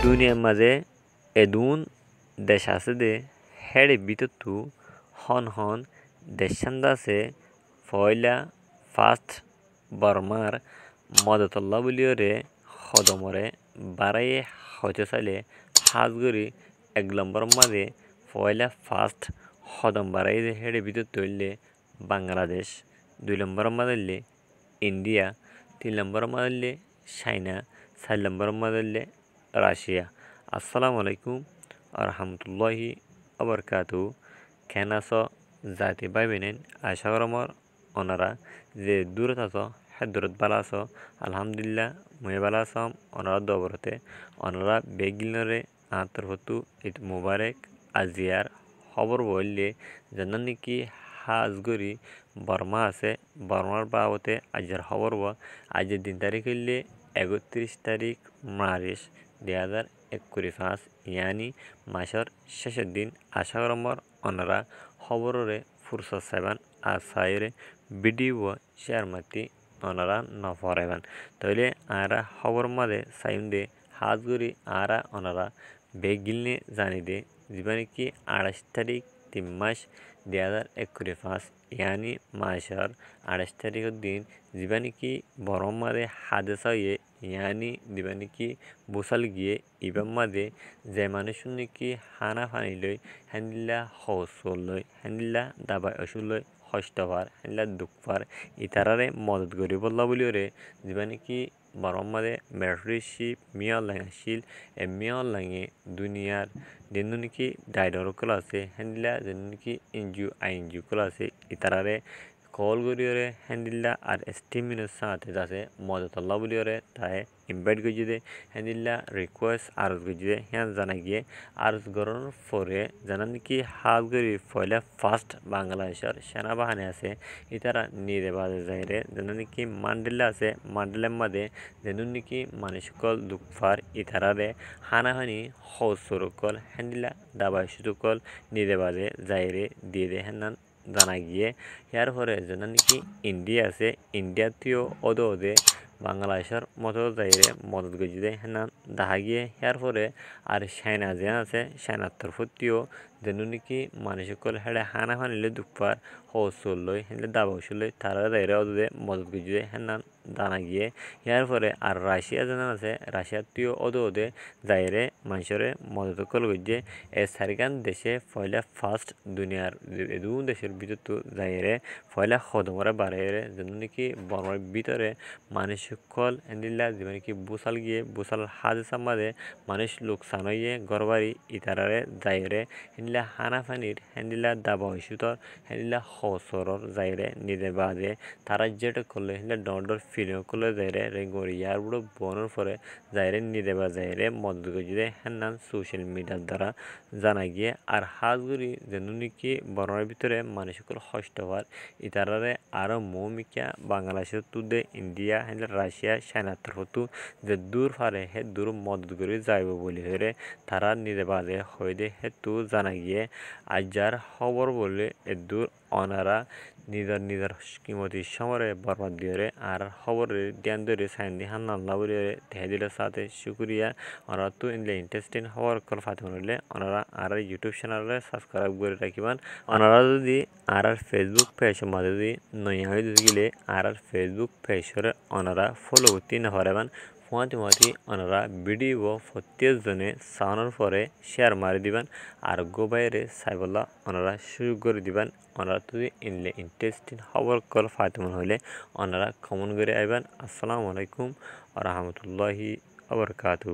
দুনিয়ার মাঝে এদুন দেশ আছে দে হেড়ে ভিতর তু হন হন দেশান্দা আছে ফয়লা ফার্স্ট বর্মার মদতল্লা বলিওরে হদমরে বাড়াইয়ে হতে চাইলে হাজগরি 1 নম্বর মাঝে ফয়লা ফার্স্ট হদম বাড়াইয়ে হেড়ে ভিতর তৈলে বাংলাদেশ 2 নম্বর মাঝে ইন্ডিয়া 3 নম্বর মাঝে চাইনা 4 নম্বর মাঝে রাশিয়া। আসসালামু আলাইকুম আরহামতুল্লাহি আবরকাতু। কেন আছো জাতি ভাই বেনেন আশা করমর ওনারা যে দূরত আছো হে দূরত ভালো আছো আলহামদুলিল্লাহ মই ভালো আছাম ওনারা দবরতে ওনারা বেগিলরে আন্তর্ভতু ঈদ মুবারক আজিয়ার খবর বললে যেন নাকি হাজগরি বর্মা আছে বর্মার বাবতে আজিয়ার খবর আজের দিন তারিখ হইলে 31 তারিখ মার্চ 2025 ইয়ানি মাসের শেষের দিন আশা করমর ওনারা খবরে ফুরসত সাইবান আর সাইরে ভিডিও শেয়ার মাতি ওনারা নফরাইবান তাইলে আরা খবর মাঝে সাইন দে হাজগুড়ি আরা ওনারা বেগিলনে জানি দে জীবনে কি 28 তারিখ 3 মাস 2025 ইয়ানি মাসের 28 তারিখের দিন জীবনে কি বরম মাঝে হাদেসা হয়ে ইয়ানি দিবানি কি বুসাল গিয়ে ইবাম মাঝে যে মানুষ নাকি হানা ফানি লই হ্যান্ডিল্লা হসল লই হ্যান্ডিল্লা দাবাই অসুল লই হস্তবার হ্যান্ডিল্লা দুঃখবার ইতারারে মদত করি বললা বলিওরে দিবানি কি বরম মাঝে মেট্রিশিপ মিয়াল লাঙাশিল এ মিয়াল লাঙে দুনিয়ার যেন নাকি ডাইডর কল আছে হ্যান্ডিল্লা যেন নাকি এনজিও কল আছে ইতারারে কল করিওরে হ্যান্ডিল্লা আর স্টিমিনাস সাথে যাচ্ছে মদতল্লা বলিওরে তাই ইনভাইট করছি দে হ্যান্ডিল্লা রিকোয়েস্ট আরজ করছি দে হ্যাঁ জানা গিয়ে আরজ করার পরে জানা নাকি হাল করি পয়লা ফার্স্ট বাংলাদেশের সেনাবাহিনী আছে ইতারা নিয়ে বাজে যাইরে যেন নাকি মান্ডেলা আছে মান্ডেলার মাঝে যেন নাকি মানুষকল দুঃখফার ইতারারে হানাহানি হৌসরকল হ্যান্ডিল্লা দাবাই সুতকল নিয়ে বাজে যাইরে দিয়ে দে হ্যাঁ জানা গিয়ে ইয়ার পরে যেন নাকি ইন্ডিয়া আছে ইন্ডিয়াতেও ওদে বাংলাদেশের মতো যাইরে মদত গজি দেয় হ্যাঁ দেখা গিয়ে ইয়ার পরে আর চায়না যে আছে চায়নার তরফতিও যেন নাকি মানুষ সকল হেড়ে হানা ফানিলে দুঃখপার হৌসল লই হেলে দাবা উসুল লই তারা যাইরে ওদে মদত গজি দেয় হ্যাঁ জানা গিয়ে ইয়ার পরে আর রাশিয়া যেন আছে রাশিয়াতেও ওদে যাইরে মানুষের মদত কল গজে এ সারিকান দেশে পয়লা ফার্স্ট দুনিয়ার দু দেশের ভিতর তো যাইরে পয়লা খদমরা বাড়াইরে যেন নাকি বর্মার ভিতরে মানুষ সকল হ্যান্ডিল্লা যেমন কি বুসাল গিয়ে বুসাল হাজে মাঝে মানুষ লোকসান হইয়ে গড়বাড়ি ইতারারে যাইরে হ্যান্ডিল্লা হানাফানির হ্যান্ডিল্লা দাবা হইসুতর হ্যান্ডিল্লা হসরর যাইরে নিদে বাদে তারা যেটা করলে হ্যান্ডিল্লা ডর ফিলিং করলে যাইরে রেঙ্গরি ইয়ার বুড়ো বনের পরে যাইরে নিদে বা যাইরে মদত গজিয়ে হ্যান্নান সোশ্যাল মিডিয়ার দ্বারা জানা গিয়ে আর হাজগুড়ি যেন নাকি বর্মার ভিতরে মানুষ সকল হস্ত হওয়ার ইতারারে আরও মৌমিকা বাংলাদেশের তুদে ইন্ডিয়া হ্যান্ড রাশিয়া চায়নার তরফতু যে দূর পারে হে দূর মদত করে যাইব বলি হরে তারা নিজে বাদে হয়ে দে হে তু জানা গিয়ে আজ যার খবর বলে এ দূর অনারা নিজের কিমতি সমরে বরবাদ দিয়ে আর খবরের ধ্যান ধরে সাইন দি হান নাল্লা বলে দেখা দিলে সাথে শুক্রিয়া ওনারা তো ইনলে ইন্টারেস্টিং খবর কল ফাতে হলে ওনারা আর ইউটিউব চ্যানেলে সাবস্ক্রাইব করে রাখিবেন ওনারা যদি আর ফেসবুক পেজের মাঝে যদি নয়া হয়ে গেলে আর ফেসবুক পেজরে ওনারা ফলো করতে না পারবেন ফুয়াতি ওনারা ভিডিও প্রত্যেকজনে সাউন্ডের পরে শেয়ার মারি দিবেন আর গো বাইরে সাইবল্লা ওনারা শুরু করে দিবেন ওনারা যদি ইনলে ইন্টারেস্টিং খবর কল ফাতেমন হলে ওনারা কমন করে আইবেন। আসসালামু আলাইকুম আ রহমতুল্লাহি আবরকাতু।